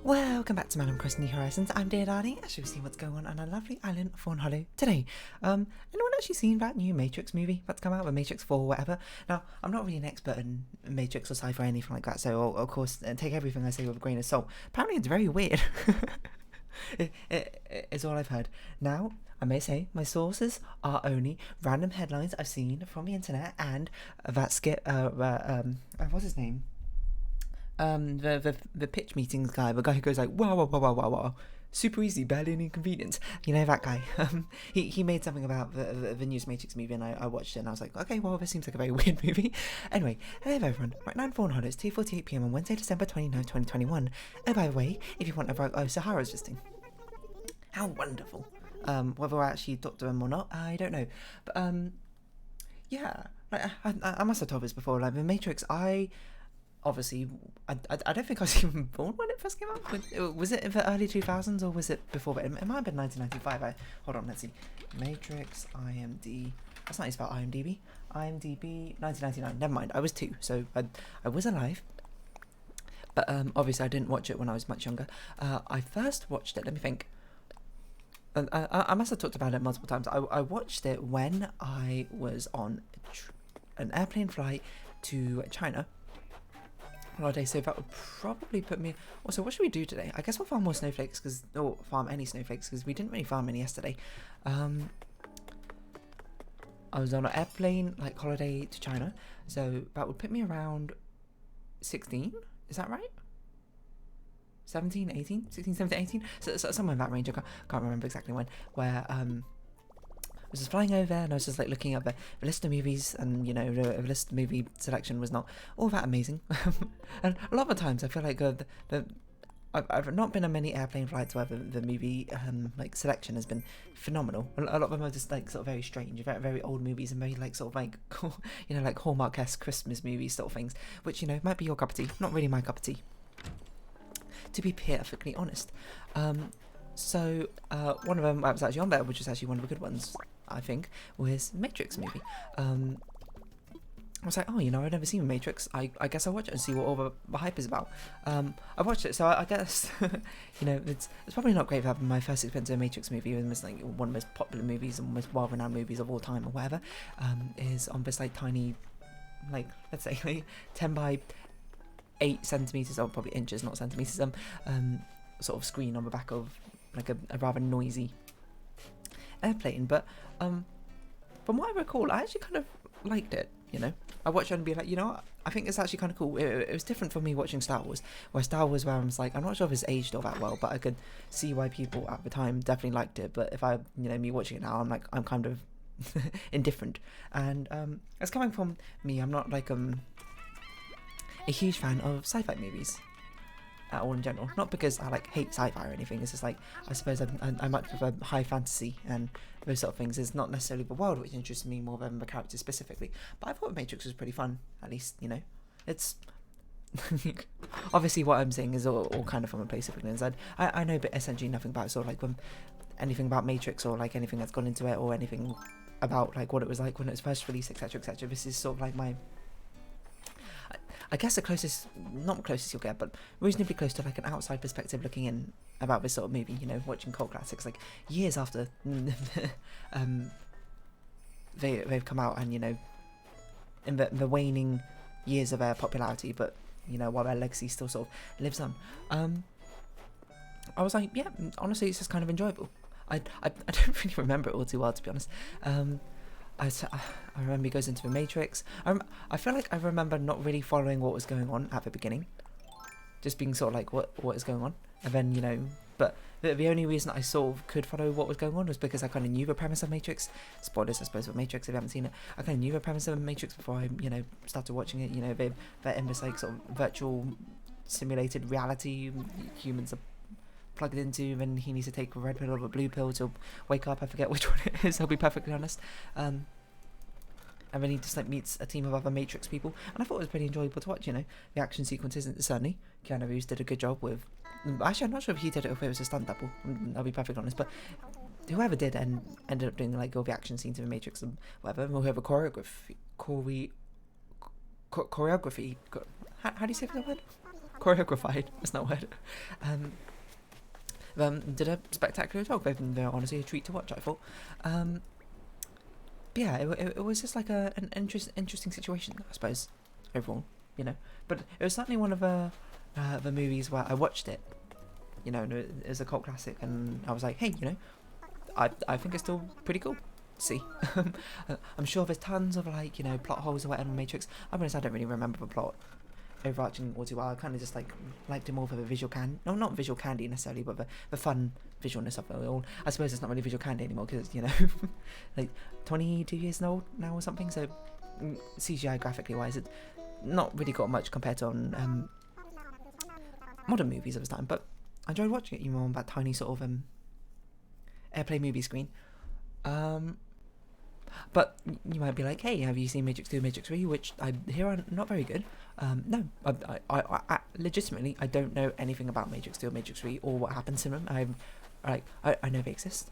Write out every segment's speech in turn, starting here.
Welcome back to Madam Cross New Horizons. I'm dear Darnie, as you've seen what's going on a lovely island of Fawnhollow today. Anyone actually seen that new Matrix movie that's come out, the Matrix 4 or whatever? Now, I'm not really an expert in Matrix or sci-fi or anything like that, so of course, take everything I say with a grain of salt. Apparently it's very weird. It's all I've heard. Now, I may say my sources are only random headlines I've seen from the internet and that skit, what's his name? The pitch meetings guy, the guy who goes like, wow, super easy, barely an inconvenience. You know that guy. He made something about the newest Matrix movie, and I watched it, and I was like, okay, well, this seems like a very weird movie. Anyway, hello everyone. Right now in Fawnhollow, it's 2:48 PM on Wednesday, December 29th, 2021. Oh, by the way, if you want to Sahara's visiting. How wonderful. Whether I actually talked to him or not, I don't know. But yeah, like I must have told this before. Like the Matrix, obviously, I don't think I was even born when it first came out. Was it in the early 2000s or was it before that? It might have been 1995. Hold on, let's see. Matrix, IMD. That's not spelled IMDb. IMDb, 1999. Never mind, I was 2, so I was alive. But obviously, I didn't watch it when I was much younger. I first watched it, let me think. I must have talked about it multiple times. I watched it when I was on an airplane flight to China. Holiday, so that would probably put me. Also, what should we do today? I guess we'll farm more snowflakes, or farm any snowflakes, because we didn't really farm any yesterday. I was on an airplane holiday to China, so that would put me around 16. Is that right? 17, 18, 16, 17, 18. So somewhere in that range. I can't remember exactly when. Where I was just flying over and I was just looking at the list of movies, and the list of movie selection was not all that amazing. And a lot of the times I feel like I've not been on many airplane flights where the movie selection has been phenomenal. A lot of them are just sort of very strange, very, very old movies, and very Hallmark-esque Christmas movies sort of things, which might be your cup of tea, not really my cup of tea, to be perfectly honest. So one of them I was actually on there, which was actually one of the good ones, I think, was Matrix movie. I was like, I've never seen Matrix. I guess I'll watch it and see what all the hype is about. I watched it, so I guess, it's probably not great for having my first experience of a Matrix movie, and it's one of the most popular movies and most well-renowned movies of all time, or whatever, is on this tiny, let's say 10 by 8 centimeters, or probably inches, not centimeters, sort of screen on the back of a rather noisy airplane. But from what I recall, I actually kind of liked it. I watched it and be like, I think it's actually kind of cool. It was different from me watching Star Wars, where I was like, I'm not sure if it's aged all that well, but I could see why people at the time definitely liked it. But if me watching it now, I'm kind of indifferent. And it's coming from me. I'm not a huge fan of sci-fi movies at all in general. Not because I hate sci-fi or anything. It's just I suppose I much prefer high fantasy and those sort of things. It's not necessarily the world which interests me more than the characters specifically. But I thought Matrix was pretty fun. At least it's obviously what I'm saying is all kind of from a place of ignorance. I know but essentially nothing about when anything about Matrix or anything that's gone into it, or anything about what it was like when it was first released, etc., etc. This is sort of my, I guess the closest, not the closest you'll get, but reasonably close to an outside perspective looking in about this sort of movie, watching cult classics years after they've come out, and in the waning years of their popularity, but while their legacy still sort of lives on. I was like, yeah, honestly, it's just kind of enjoyable. I don't really remember it all too well, to be honest. I remember he goes into the Matrix. I feel like I remember not really following what was going on at the beginning, just being sort of what is going on, and then but the only reason I sort of could follow what was going on was because I kind of knew the premise of Matrix. Spoilers, I suppose, for Matrix if you haven't seen it. I kind of knew the premise of Matrix before I started watching it. They're in this sort of virtual simulated reality humans are plugged into, and he needs to take a red pill or a blue pill to wake up. I forget which one it is, I'll be perfectly honest. And then he just meets a team of other Matrix people, and I thought it was pretty enjoyable to watch. The action sequences, certainly Keanu Reeves did a good job with. Actually, I'm not sure if he did it or if it was a stunt double, I'll be perfectly honest, but whoever did and ended up doing all the action scenes in the Matrix and whatever, or whoever choreography, how do you say that word? choreographed. That's not a word. Did a spectacular job. They're honestly a treat to watch, I thought. But yeah, it was just like an interesting situation, I suppose, overall, you know. But it was certainly one of the movies where I watched it, you know, it was a cult classic, and I was like, hey, you know, I think it's still pretty cool. See, I'm sure there's tons of, like, you know, plot holes or whatever in Matrix. I'm honest, I don't really remember the plot overarching all too well. I kind of just like liked it more for the visual not visual candy necessarily, but the fun visualness of it all. I suppose it's not really visual candy anymore because, you know, like 22 years old now or something, so CGI graphically wise it's not really got much compared to on modern movies of its time, but I enjoyed watching it even on that tiny sort of airplay movie screen. But you might be like, hey, have you seen Matrix 2 Matrix 3, which I hear are not very good. No, I legitimately, I don't know anything about Matrix 2 or Matrix 3 or what happens in them. I know they exist,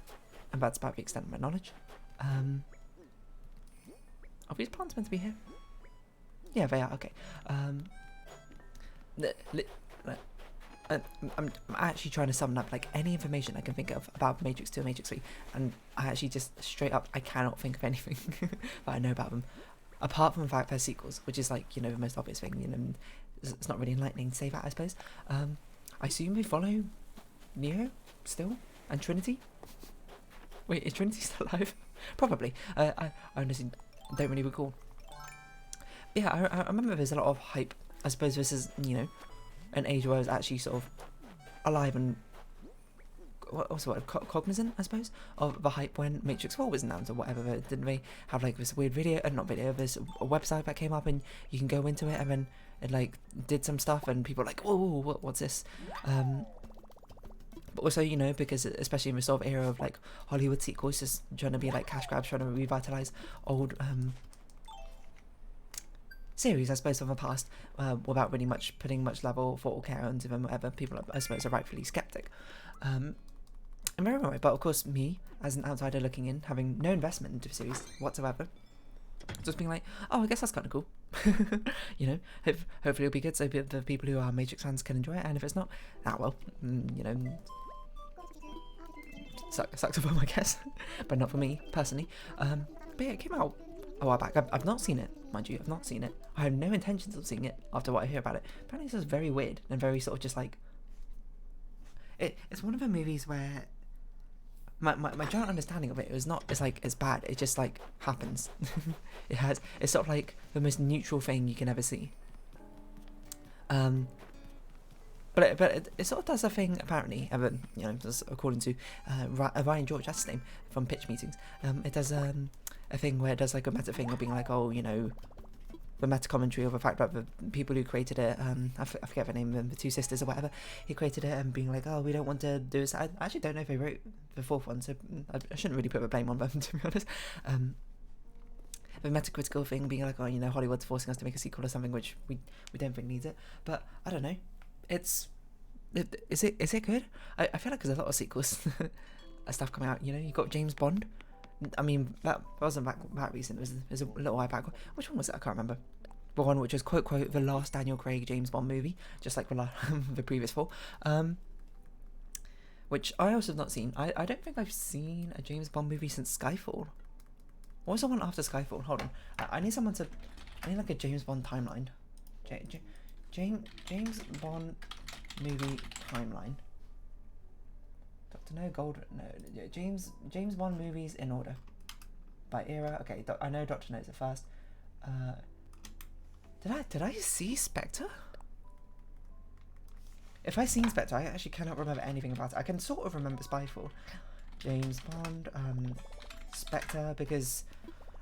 and that's about the extent of my knowledge. Are these plants meant to be here? Yeah, they are, okay. I'm actually trying to sum up like any information I can think of about Matrix 2 and Matrix 3, and I actually just straight up I cannot think of anything that I know about them, apart from the fact they're sequels, which is like, you know, the most obvious thing, you know. It's not really enlightening to say that, I suppose. I assume they follow Neo still, and Trinity. Wait, is Trinity still alive? Probably. I honestly don't really recall. But yeah, I remember there's a lot of hype. I suppose this is, you know, an age where I was actually sort of alive and what's the word, cognizant, I suppose, of the hype when Matrix 4 was announced or whatever. Didn't they have like this weird video, not video, this website that came up and you can go into it, and then it like did some stuff and people were like, whoa, what's this? But also, you know, because especially in the sort of era of like Hollywood sequels just trying to be like cash grabs, trying to revitalize old series, I suppose, from the past, without really putting much level thought or care into them, whatever. People, I suppose, are rightfully skeptic. And very right, but of course, me as an outsider looking in, having no investment into the series whatsoever, just being like, oh, I guess that's kind of cool. You know, hopefully it'll be good, so the people who are Matrix fans can enjoy it, and if it's not, well, you know, sucks for them, I guess, but not for me personally. But yeah, it came out a while back. I've not seen it, mind you. I've not seen it. I have no intentions of seeing it after what I hear about it. Apparently it's just very weird and very sort of just like... It's one of the movies where my general understanding of it is not, it's like, it's bad. It just like happens. It's sort of like the most neutral thing you can ever see. But it sort of does a thing, apparently, you know, according to Ryan George, that's his name, from pitch meetings. It does a thing where it does like a meta thing of being like, oh, you know, the meta commentary of the fact that the people who created it, I forget the name of them, the two sisters or whatever, he created it, and being like, oh, we don't want to do this. I actually don't know if they wrote the fourth one, so I shouldn't really put the blame on them, to be honest. The metacritical thing being like, oh, you know, Hollywood's forcing us to make a sequel or something, which we don't think needs it. But I don't know. Is it good? I feel like there's a lot of sequels stuff coming out. You know, you got James Bond. I mean, that wasn't that recent. It was a little while back. Which one was it? I can't remember. The one which was quote the last Daniel Craig James Bond movie, just like the previous four. Which I also have not seen. I don't think I've seen a James Bond movie since Skyfall. What was the one after Skyfall? Hold on. I need someone to... I need like a James Bond timeline. James Bond movie timeline. Dr. No Gold... No. James Bond movies in order. By era. Okay, I know Dr. No's at first. Did I see Spectre? If I've seen Spectre, I actually cannot remember anything about it. I can sort of remember Spyfall. James Bond, Spectre, because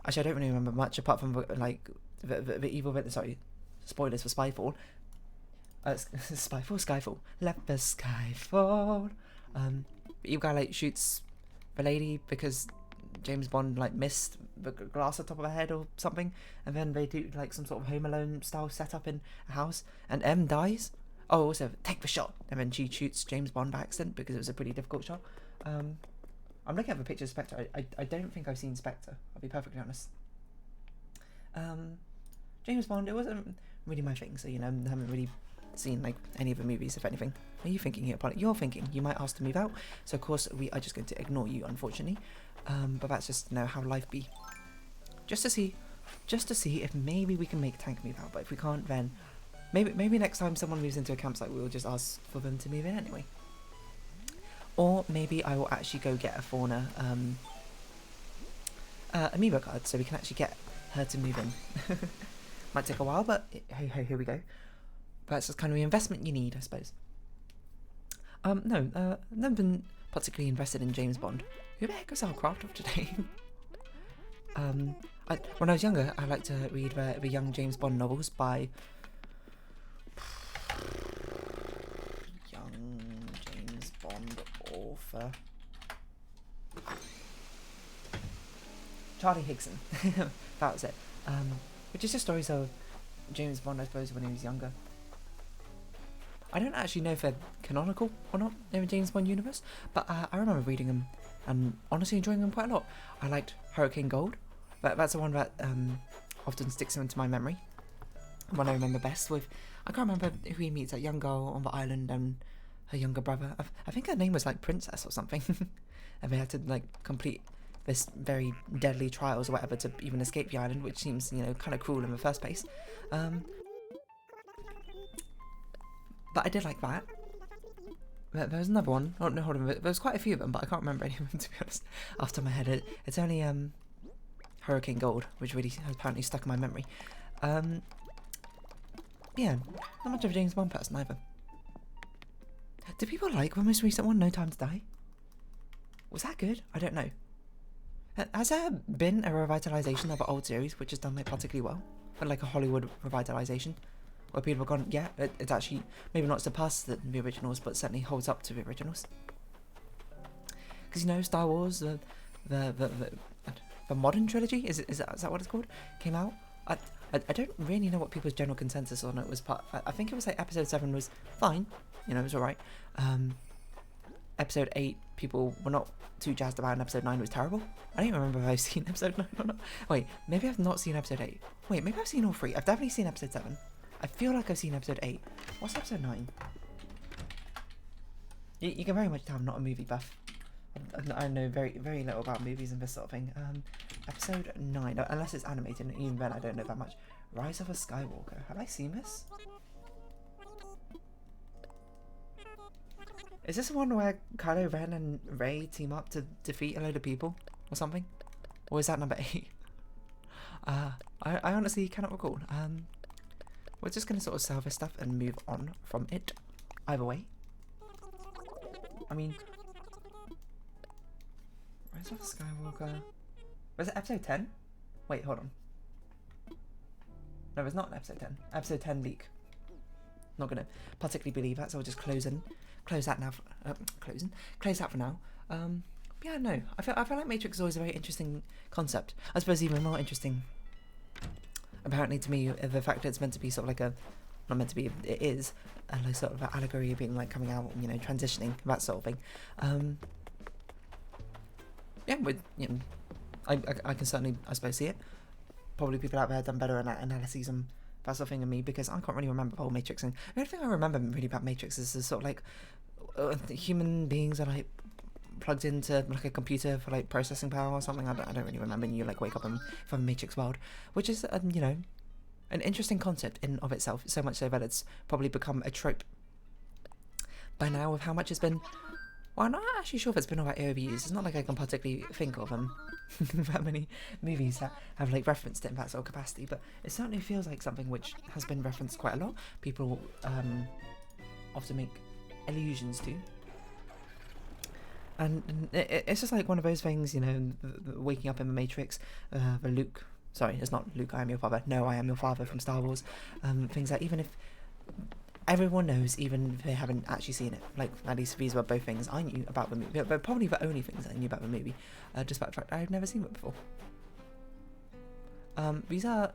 actually I don't really remember much apart from like the evil bit. Sorry, spoilers for Spyfall. Skyfall. Let the sky fall. The evil guy like shoots the lady because James Bond like missed the glass on top of her head or something, and then they do like some sort of Home Alone style setup in a house, and M dies. Oh, also take the shot, and then she shoots James Bond by accident because it was a pretty difficult shot. I'm looking at the picture of Spectre. I don't think I've seen Spectre, I'll be perfectly honest. James Bond, it wasn't really my thing, so you know, I haven't really seen like any of the movies, if anything. What are you thinking here, Polly? You're thinking you might ask to move out, so of course we are just going to ignore you, unfortunately. But that's just, you know, how life be. Just to see if maybe we can make Tank move out. But if we can't, then maybe next time someone moves into a campsite, we'll just ask for them to move in anyway. Or maybe I will actually go get a fauna amiibo card, so we can actually get her to move in. Might take a while, but hey, here we go. That's just kind of the investment you need, I suppose. No, I've never been particularly invested in James Bond. Who the heck is our craft of today? When I was younger, I liked to read the young James Bond novels by young James Bond author Charlie Higson. That was it. Which is just stories of James Bond, I suppose, when he was younger. I don't actually know if they're canonical or not in the James Bond universe, but I remember reading them and honestly enjoying them quite a lot. I liked Hurricane Gold. That's the one that often sticks into my memory. One I remember best with, I can't remember who he meets, that young girl on the island and her younger brother. I think her name was like Princess or something. And they had to like complete this very deadly trials or whatever to even escape the island, which seems, you know, kind of cruel in the first place. But I did like that. There was another one. Oh no, hold on. There was quite a few of them, but I can't remember any of them, to be honest. Off the top of my head, it's only Hurricane Gold, which really has apparently stuck in my memory. Yeah, not much of a James Bond person either. Do people like the most recent one, No Time to Die? Was that good? I don't know. Has there been a revitalization of an old series which has done like particularly well? Or like a Hollywood revitalization? Where people have gone, yeah, it's actually maybe not surpassed the originals, but certainly holds up to the originals. Because, you know, Star Wars, the modern trilogy, is that what it's called? Came out. I don't really know what people's general consensus on it was. I think it was like episode 7 was fine, you know, it was alright. Episode 8, people were not too jazzed about, and episode 9 was terrible. I don't even remember if I've seen episode 9 or not. Wait, maybe I've not seen episode 8. Wait, maybe I've seen all 3. I've definitely seen episode 7. I feel like I've seen episode 8. What's episode 9? You can very much tell I'm not a movie buff. I know very, very little about movies and this sort of thing. Episode 9, unless it's animated, and even then I don't know that much. Rise of a Skywalker. Have I seen this? Is this the one where Kylo Ren and Rey team up to defeat a load of people or something? Or is that number 8? I honestly cannot recall. We're just going to sort of sell this stuff and move on from it. Either way. I mean, Rise of Skywalker. Was it episode 10? Wait, hold on. No, it's not episode 10. Episode 10 leak. Not going to particularly believe that, so we'll just close that now. Close that for now. Yeah, no. I feel like Matrix is always a very interesting concept. I suppose even more interesting, apparently to me, the fact that it's meant to be sort of like a, not meant to be, it is, like sort of an allegory of being like coming out, you know, transitioning, that sort of thing. Yeah, with, you know, I can certainly, I suppose, see it. Probably people out there have done better analyses and that sort of thing than me, because I can't really remember the whole Matrix thing. The only thing I remember really about Matrix is sort of like human beings are like plugged into like a computer for like processing power or something. I don't really remember. And you like wake up from a Matrix world, which is you know, an interesting concept in of itself. So much so that it's probably become a trope by now with how much it's been. Well, I'm not actually sure if it's been all that overused. It's not like I can particularly think of that many movies that have like referenced it in that sort of capacity, but it certainly feels like something which has been referenced quite a lot. People often make allusions to, and it's just like one of those things, you know, the waking up in the Matrix, the Luke. Sorry, it's not Luke, I am your father. No, I am your father from Star Wars. Things that even if everyone knows, even if they haven't actually seen it, like at least these were both things I knew about the movie, but probably the only things I knew about the movie, just about the fact I've never seen it before. These are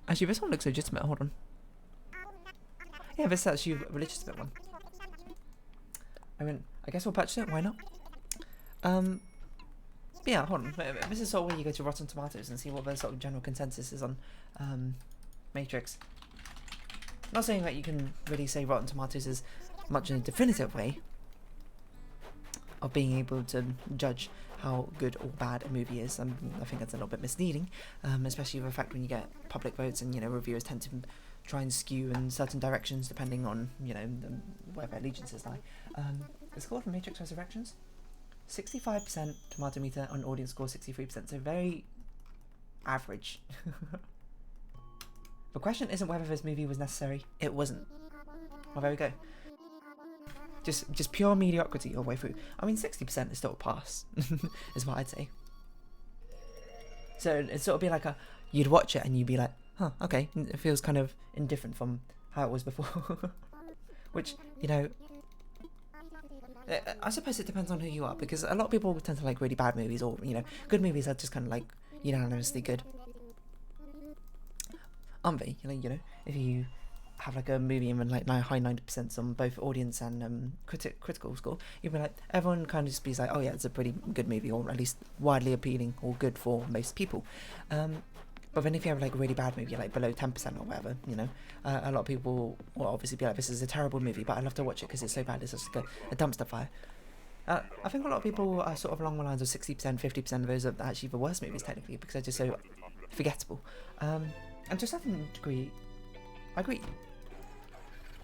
actually, this one looks legitimate. Hold on. Yeah, this is actually a religious bit one. I mean, I guess we'll purchase it. Why not? Yeah, hold on. This is sort of where you go to Rotten Tomatoes and see what the sort of general consensus is on Matrix. not saying that you can really say Rotten Tomatoes is much in a definitive way of being able to judge how good or bad a movie is. I think that's a little bit misleading, especially with the fact when you get public votes and, you know, reviewers tend to try and skew in certain directions depending on, you know, where their allegiances lie. It's called Matrix Resurrections. 65% tomato meter on audience score, 63%, so very average. The question isn't whether this movie was necessary. It wasn't. Well, there we go. Just pure mediocrity all the way through. I mean, 60% is still a pass, is what I'd say. So it'd sort of be like you'd watch it and you'd be like, huh, okay, it feels kind of indifferent from how it was before. Which, you know, I suppose it depends on who you are, because a lot of people tend to like really bad movies, or, you know, good movies are just kind of like unanimously good. Aren't they? You know, if you have like a movie and like high 90% on both audience and critical score, you'd be like, everyone kind of just be like, oh yeah, it's a pretty good movie, or at least widely appealing or good for most people. But then if you have like a really bad movie, like below 10% or whatever, you know, a lot of people will obviously be like, this is a terrible movie, but I love to watch it because it's so bad, it's just like a dumpster fire. I think a lot of people are sort of along the lines of 60%, 50% of those are actually the worst movies technically, because they're just so forgettable. And to a certain degree, I agree.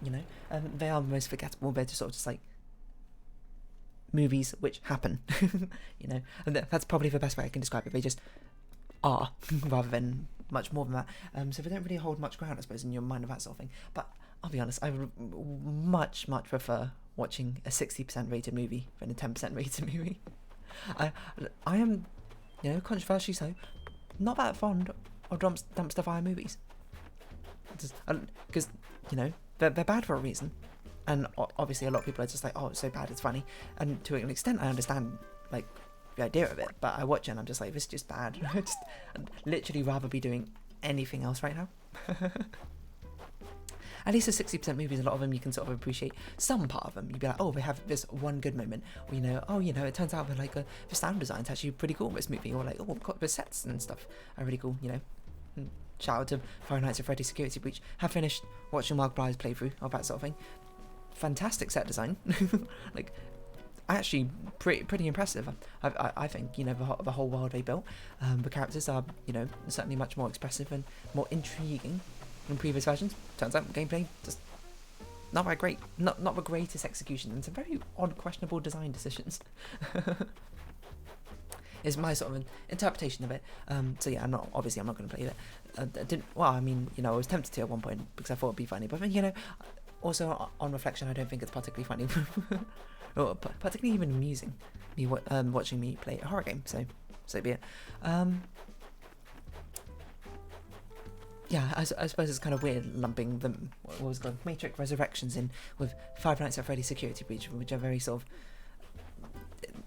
You know, they are the most forgettable. They're just sort of just like movies which happen. You know, and that's probably the best way I can describe it. They just are, rather than much more than that. So they don't really hold much ground, I suppose, in your mind of that sort of thing. But I'll be honest, I would much prefer watching a 60% rated movie than a 10% rated movie. I am, you know, controversially so, not that fond of dumpster fire movies. Because, you know, they're bad for a reason. And obviously a lot of people are just like, oh, it's so bad, it's funny. And to an extent, I understand, like, the idea of it. But I watch it and I'm just like, this is just bad. I'd literally rather be doing anything else right now. At least the 60% movies, a lot of them you can sort of appreciate some part of them. You'd be like, oh, they have this one good moment. Or, you know, oh, you know, it turns out that, like, the sound design's actually pretty cool in this movie. Or, like, oh, the sets and stuff are really cool, you know. Shout out to Five Nights at Freddy's Security Breach. Have finished watching Mark Bly's playthrough of that sort of thing. Fantastic set design. Like, actually pretty impressive. I think, you know, the whole world they built. The characters are, you know, certainly much more expressive and more intriguing than previous versions. Turns out gameplay just not that great. Not the greatest execution, and some very odd, questionable design decisions. Is my sort of interpretation of it. So yeah, I'm not going to play it. I mean, you know, I was tempted to at one point because I thought it'd be funny, but you know, also on reflection, I don't think it's particularly funny, or particularly even amusing. Me watching me play a horror game. So be it. Yeah, I suppose it's kind of weird lumping them. What was it called? Matrix Resurrections in with Five Nights at Freddy's Security Breach, which are very sort of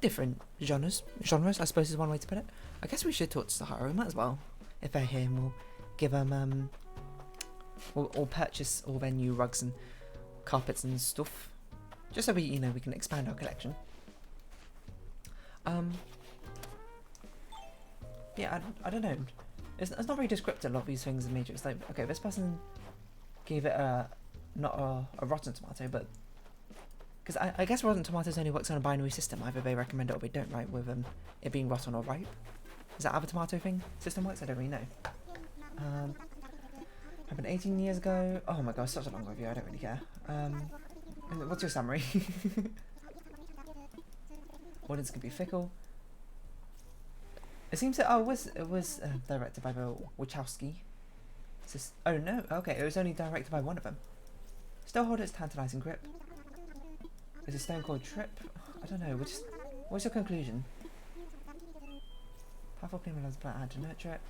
different genres, I suppose is one way to put it. I guess we should talk to Sahara, we might as well. If they're here, we'll give them, we'll purchase all their new rugs and carpets and stuff. Just so we, you know, we can expand our collection. Yeah, I don't know. It's not very descriptive, a lot of these things in Matrix. Like, okay, this person gave it not a Rotten Tomato, but because I guess Rotten Tomatoes only works on a binary system. Either they recommend it or they don't, right? With it being rotten or ripe. Is that how the tomato thing system works? I don't really know. Happened 18 years ago. Oh my god, such a long review. I don't really care. What's your summary? Audience can be fickle. It seems that it was directed by the Wachowski. Oh no, okay, it was only directed by one of them. Still hold its tantalising grip. Is a stone cold trip? I don't know. What's your conclusion? Powerful female has a plan how to nurture it.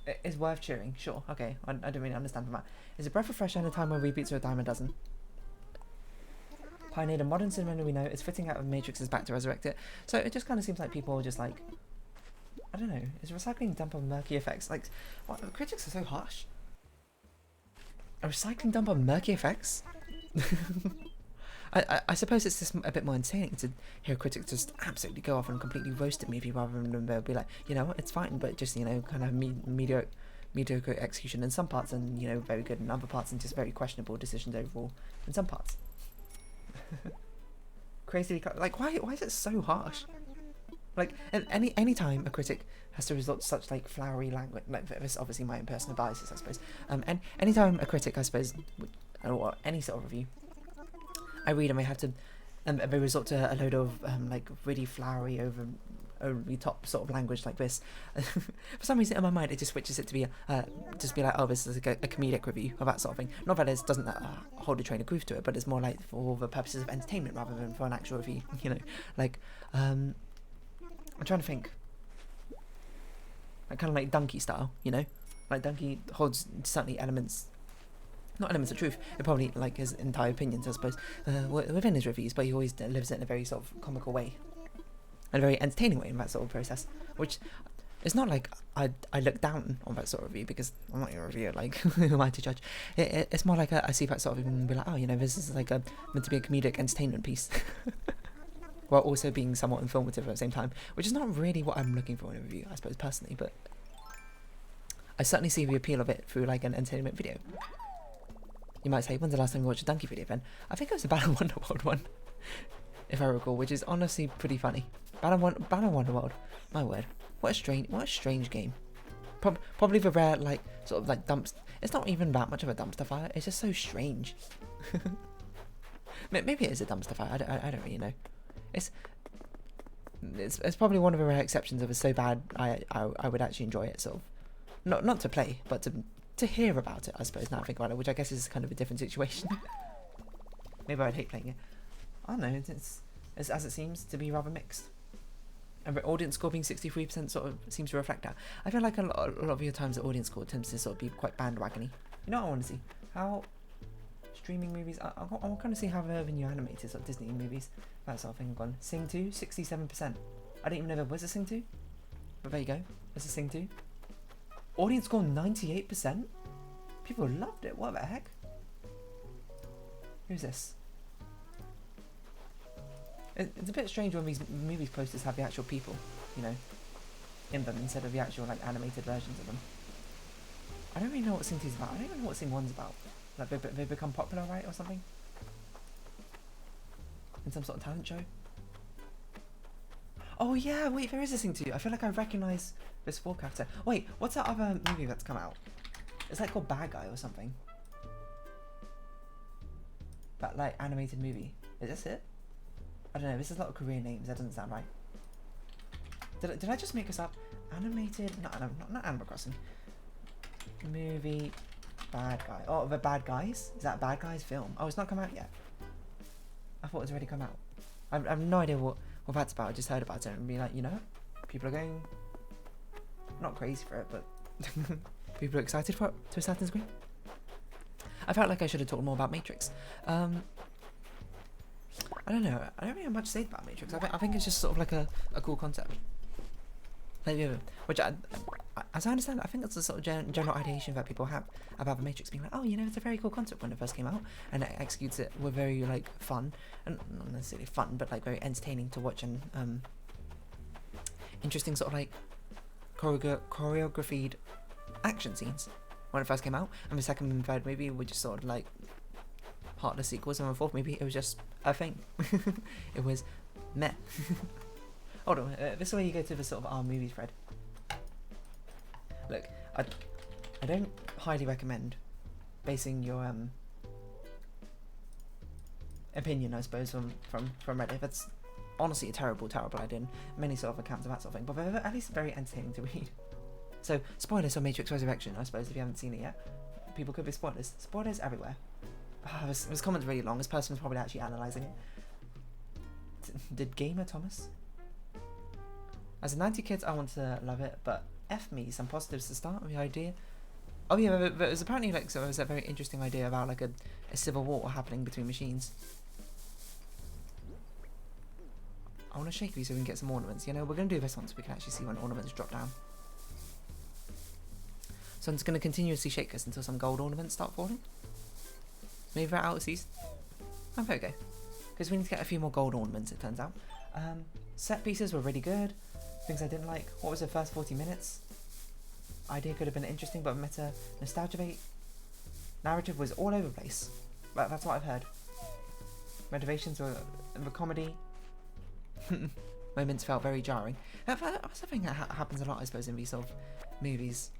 It is worth cheering. Sure. Okay. I don't really understand from that. It's a breath of fresh air in a time when reboots are a dime a dozen. Pioneered a modern cinema we know. It's fitting out of Matrix's back to resurrect it. So it just kind of seems like people are just like, I don't know. Is recycling dump on murky effects? Like, what? Critics are so harsh. A recycling dump on murky effects? I suppose it's just a bit more entertaining to hear a critic just absolutely go off and completely roast a movie rather than they'll be like, you know what, it's fine, but just, you know, kind of mediocre execution in some parts, and you know, very good in other parts, and just very questionable decisions overall in some parts. Crazily, like, why is it so harsh? Like, any time a critic has to resort to such like flowery language, like this is obviously my own personal biases, I suppose. And any time a critic, I suppose, or any sort of review I read, and they have to, they resort to a load of like really flowery, over the top sort of language like this. For some reason in my mind it just switches it to be just be like, oh, this is like a comedic review or that sort of thing. Not that it doesn't hold a train of truth to it, but it's more like for the purposes of entertainment rather than for an actual review, you know. Like I'm trying to think, like kind of like Donkey style, you know, like Donkey holds certainly elements, not elements of truth, it probably like his entire opinions, I suppose, within his reviews, but he always lives it in a very sort of comical way, and a very entertaining way in that sort of process, which it's not like I look down on that sort of review, because I'm not your reviewer, like, who am I to judge? It's more like I see that sort of and be like, oh, you know, this is like meant to be a comedic entertainment piece, while also being somewhat informative at the same time, which is not really what I'm looking for in a review, I suppose, personally, but I certainly see the appeal of it through like an entertainment video. You might say, when's the last time you watched a Donkey video then? I think it was a Battle Wonderworld one, if I recall, which is honestly pretty funny. Battle Wonderworld, my word, what a strange game. Probably the rare, like, sort of like it's not even that much of a dumpster fire, it's just so strange. Maybe it is a dumpster fire, I don't really know. It's probably one of the rare exceptions of it's so bad I would actually enjoy it, sort of. Not to play, but to hear about it, I suppose, now I think about it, which I guess is kind of a different situation. Maybe I'd hate playing it. I don't know, it's as it seems to be rather mixed. And the audience score being 63% sort of seems to reflect that. I feel like a lot of your times the audience score tends to sort of be quite bandwagony. You know what I want to see? How streaming movies, I want to kind of see how the new animated sort of Disney movies, that sort of thing, gone. Sing 2, 67%. I didn't even know there was a Sing 2, but there you go, there's a Sing 2. Audience score 98%? People loved it, what the heck? Who's this? It's a bit strange when these movies posters have the actual people, you know, in them instead of the actual like animated versions of them. I don't really know what Sing 2 is about. I don't even know what Sing 1's about. Like they become popular, right, or something? In some sort of talent show? Oh yeah, wait, there is a Sing 2. I feel like I recognise this voice character. Wait, what's that other movie that's come out? It's like called Bad Guy or something. That like animated movie. Is this it? I don't know, this is a lot of Korean names, that doesn't sound right. Did I just make this up? Animated, not Animal Crossing. Movie, Bad Guy. Oh, the Bad Guys? Is that a Bad Guys film? Oh, it's not come out yet. I thought it's already come out. I have no idea what that's about, I just heard about it and be like, you know, people are going, not crazy for it, but people are excited for it to a certain degree. I felt like I should have talked more about Matrix. I don't know. I don't really have much to say about Matrix. I think it's just sort of like a cool concept. Like, which, as I understand, I think that's the sort of general ideation that people have about the Matrix being like, oh, you know, it's a very cool concept when it first came out, and it executes it with very like fun, and not necessarily fun, but like very entertaining to watch and interesting sort of like choreographed action scenes when it first came out, and the second and third movie were just sort of like heartless sequels, and the fourth movie it was just a thing. It was meh. Hold on, this is where you go to the sort of our movie thread. Look, I don't highly recommend basing your opinion, I suppose, from Reddit. That's honestly a terrible idea, and many sort of accounts of that sort of thing, but they're at least very entertaining to read. So, spoilers on Matrix Resurrection, I suppose, if you haven't seen it yet. People could be spoilers. Spoilers everywhere. This comment's really long. This person's probably actually analysing it. Did Gamer Thomas? As a 90 kids, I want to love it, but F me, some positives to start with the idea. Oh yeah, there was apparently like, so there was a very interesting idea about like a civil war happening between machines. I want to shake these so we can get some ornaments. You know, we're going to do this once we can actually see when ornaments drop down. So I'm just going to continuously shake this until some gold ornaments start falling. Maybe they're out of season. Oh, there we go. Because we need to get a few more gold ornaments, it turns out. Set pieces were really good. Things I didn't like. What was the first 40 minutes? idea could have been interesting, but meta nostalgia bait narrative was all over the place. But that's what I've heard. Motivations were the comedy. Moments felt very jarring. That's something that happens a lot, I suppose, in these sort of movies.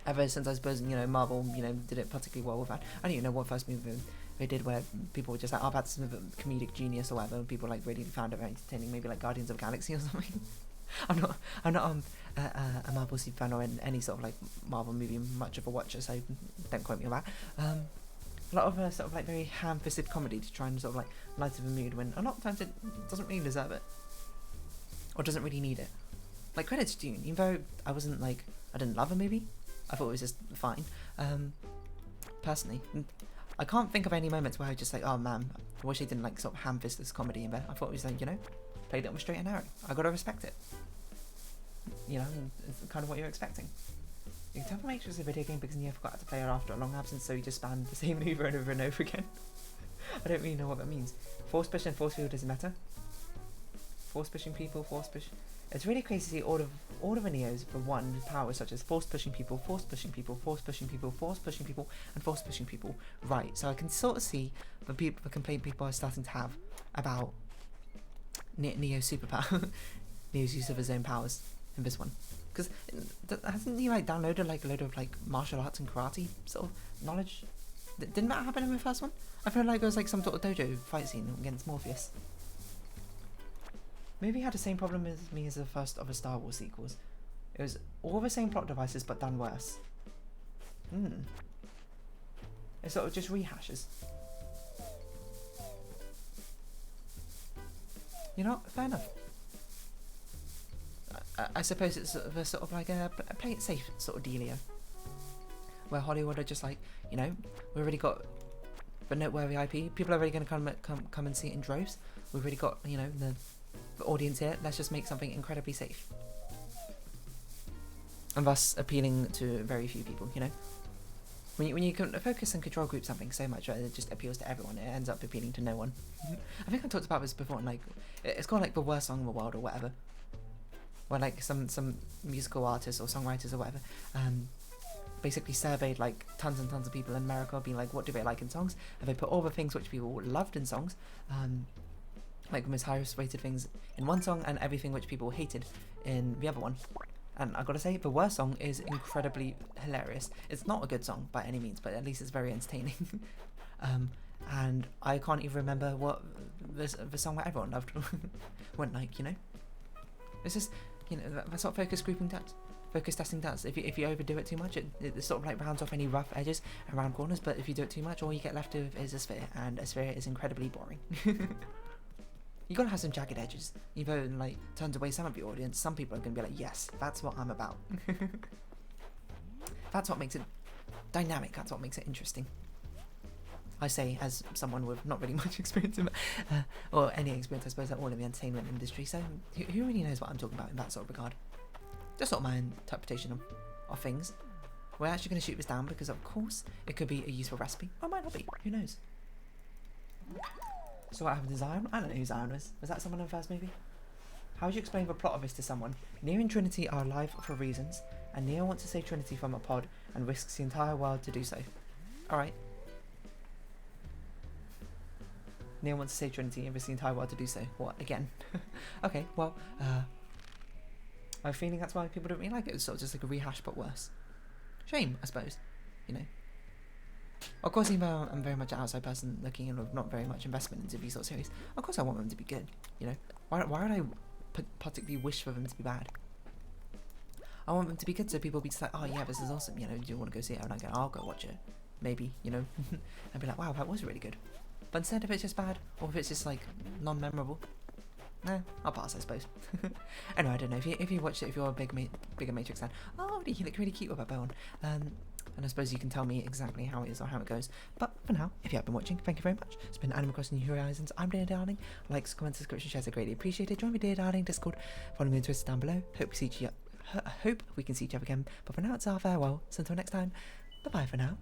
Ever since, I suppose, you know, Marvel, you know, did it particularly well with that. I don't even know what first movie they did where people were just like, oh, that's some comedic genius or whatever, and people like really found it very entertaining. Maybe like Guardians of the Galaxy or something. I'm not a Marvel super fan or in any sort of like Marvel movie much of a watcher, so don't quote me on that. A lot of sort of like very ham-fisted comedy to try and sort of like lighten the mood when a lot of times it doesn't really deserve it or doesn't really need it. Like credits to Dune, even though I didn't love the movie, I thought it was just fine. Personally, I can't think of any moments where I just like, oh man, I wish they didn't like sort of ham-fist this comedy in there. I thought it was like, you know, played it on straight and narrow. I gotta respect it. You know, it's kind of what you're expecting. You can tell the Matrix is a video game because Neo forgot how to play it after a long absence, so he just spanned the same move over and over again. I don't really know what that means. Force push and force field is meta. Force pushing people, force push. It's really crazy to see all of the Neos for one with powers such as force pushing people, force pushing people, force pushing people, force pushing people, and force pushing people. Right, so I can sort of see the complaint people are starting to have about Neo's superpower, Neo's use of his own powers in this one. Because hasn't he like downloaded like a load of like martial arts and karate sort of knowledge? Didn't that happen in the first one? I feel like it was like some sort of dojo fight scene against Morpheus. Maybe he had the same problem as me as the first of the Star Wars sequels. It was all the same plot devices but done worse. It sort of just rehashes. You know, fair enough. I suppose it's sort of like a play it safe sort of dealio, where Hollywood are just like, you know, we've already got the noteworthy IP. People are already going to come and see it in droves. We've already got, you know, the audience here. Let's just make something incredibly safe, and thus appealing to very few people. You know, when you can focus and control group something so much that it just appeals to everyone, it ends up appealing to no one. I think I talked about this before. And like, it's called like the worst song in the world or whatever. Where like some musical artists or songwriters or whatever basically surveyed like tons and tons of people in America, being like, what do they like in songs? And they put all the things which people loved in songs, like the most highest rated things in one song, and everything which people hated in the other one. And I gotta say, the worst song is incredibly hilarious. It's not a good song by any means, but at least it's very entertaining. And I can't even remember what the song that everyone loved went like, you know? It's just, you know, that's what focus testing does. If you overdo it too much, it sort of like rounds off any rough edges around corners, but if you do it too much, all you get left with is a sphere, and a sphere is incredibly boring. You gotta have some jagged edges, even though it like turns away some of your audience. Some people are gonna be like, yes, that's what I'm about. That's what makes it dynamic, that's what makes it interesting. I say as someone with not really much experience in or any experience, I suppose, at all in the entertainment industry, so who really knows what I'm talking about in that sort of regard. Just sort of my interpretation of things. We're actually going to shoot this down because of course it could be a useful recipe, or it might not be, who knows. So what happened to Zion? I don't know who Zion was. Was that someone in the first movie? How would you explain the plot of this to someone? Neo and Trinity are alive for reasons, and Neo wants to save Trinity from a pod and risks the entire world to do so. Alright. Neo wants to save Trinity and risk the entire world to do so. What, again? Okay, well, I have a feeling that's why people don't really like it. It's sort of just like a rehash but worse. Shame, I suppose. You know. Of course, even though I'm very much an outside person looking in with not very much investment into these sort of series, of course I want them to be good, you know. Why would I particularly wish for them to be bad? I want them to be good so people will be just like, oh yeah, this is awesome, you know, do you want to go see it? And I go, I'll go watch it. Maybe, you know. And be like, wow, that was really good. But instead, if it's just bad, or if it's just like non-memorable, I'll pass, I suppose. Anyway, I don't know, if you watched it, if you're a bigger Matrix fan, oh, you look really cute with that bow on. And I suppose you can tell me exactly how it is or how it goes. But for now, if you have been watching, thank you very much. It's been Animal Crossing New Horizons. I'm Dear Darling. Likes, comments, subscription, shares are greatly appreciated. Join me, Dear Darling, Discord. Follow me on Twitter down below. Hope we can see each other again. But for now, it's our farewell. So until next time, bye-bye for now.